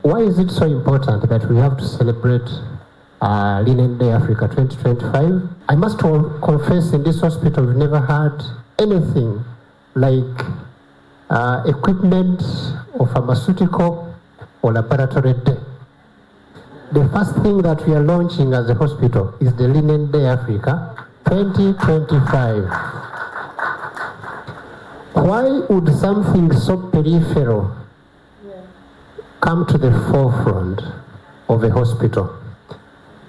why is it so important that we have to celebrate Linen Day Africa 2025? I must confess, in this hospital we've never had anything like equipment or pharmaceutical or laboratory day. The first thing that we are launching as a hospital is the Linen Day Africa 2025. Why would something so peripheral come to the forefront of a hospital?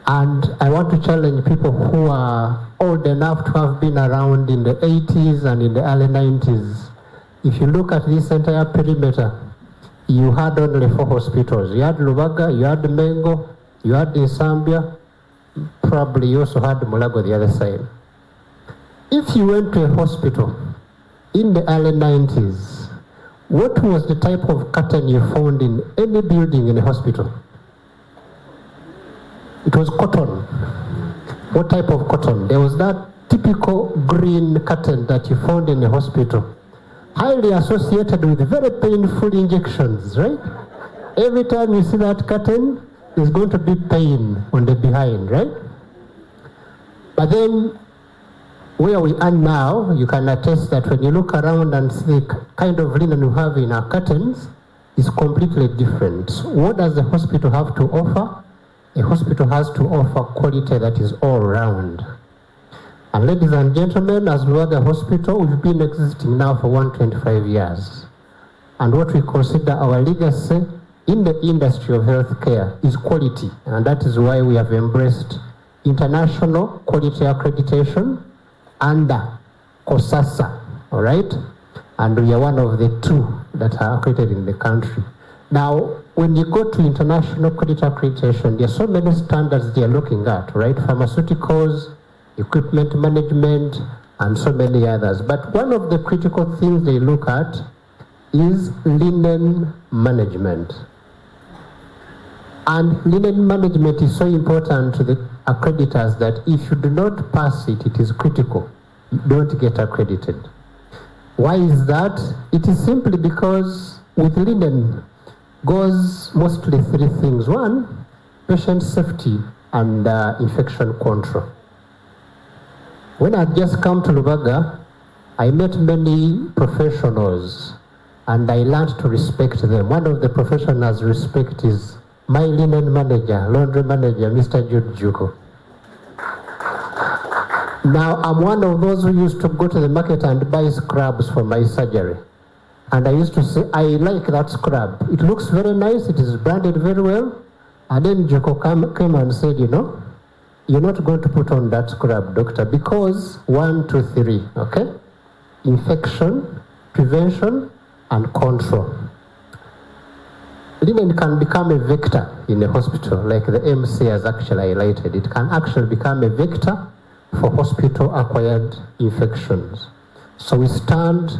And I want to challenge people who are old enough to have been around in the 80s and in the early 90s. If you look at this entire perimeter, you had only 4 hospitals. You had Lubaga, you had Mengo, you had Nsambya, probably you also had Mulago the other side. If you went to a hospital in the early 90s, what was the type of curtain you found in any building in a hospital? It was cotton. What type of cotton? There was that typical green curtain that you found in a hospital, highly associated with very painful injections, right? Every time you see that curtain, there's going to be pain on the behind, right? But then, where we are now, you can attest that when you look around and see the kind of linen we have in our curtains, is completely different. What does the hospital have to offer? A hospital has to offer quality that is all round. And ladies and gentlemen, as Lubaga Hospital, we've been existing now for 125 years. And what we consider our legacy in the industry of healthcare is quality. And that is why we have embraced international quality accreditation under COSASA, all right? And we are one of the 2 that are accredited in the country. Now, when you go to international quality accreditation, there are so many standards they are looking at, right? Pharmaceuticals, equipment management, and so many others. But one of the critical things they look at is linen management. And linen management is so important to the accreditors that if you do not pass it, it is critical. You don't get accredited. Why is that? It is simply because with linen goes mostly 3 things. 1, patient safety and infection control. When I just come to Lubaga, I met many professionals and I learned to respect them. One of the professionals I respect is my linen manager, laundry manager, Mr. Jude Juko. Now, I'm one of those who used to go to the market and buy scrubs for my surgery. And I used to say, I like that scrub. It looks very nice, it is branded very well. And then Juko came and said, you know, you're not going to put on that scrub, doctor, because 1, 2, 3, okay? Infection, prevention, and control. Linen can become a vector in a hospital, like the MC has actually highlighted. It can actually become a vector for hospital-acquired infections. So we stand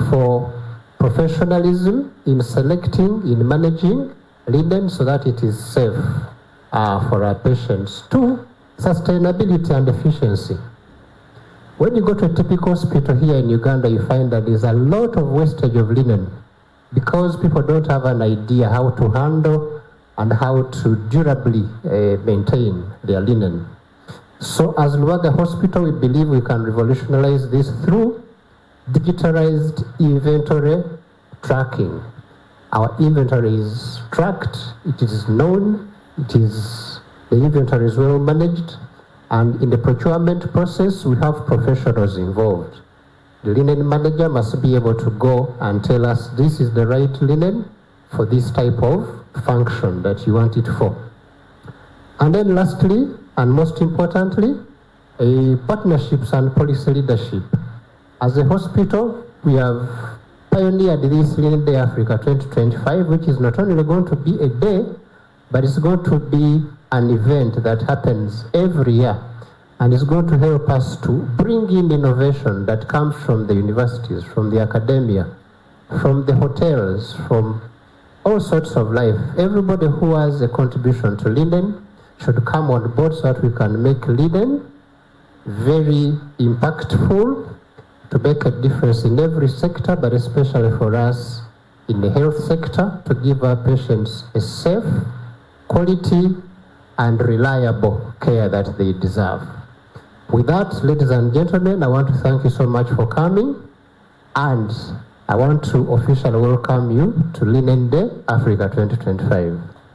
for professionalism in selecting, in managing linen so that it is safe for our patients. 2, sustainability and efficiency. When you go to a typical hospital here in Uganda, you find that there's a lot of wastage of linen because people don't have an idea how to handle and how to durably maintain their linen. So as Lubaga Hospital, we believe we can revolutionize this through digitalized inventory tracking. Our inventory is tracked, it is known, the inventory is well managed, and in the procurement process, we have professionals involved. The linen manager must be able to go and tell us this is the right linen for this type of function that you want it for. And then lastly, and most importantly, partnerships and policy leadership. As a hospital, we have pioneered this Linen Day Africa 2025, which is not only going to be a day, but it's going to be an event that happens every year. And it's going to help us to bring in innovation that comes from the universities, from the academia, from the hotels, from all sorts of life. Everybody who has a contribution to linen should come on board so that we can make linen very impactful, to make a difference in every sector, but especially for us in the health sector to give our patients a safe, quality, and reliable care that they deserve. With that, ladies and gentlemen, I want to thank you so much for coming, and I want to officially welcome you to Linen Day Africa 2025.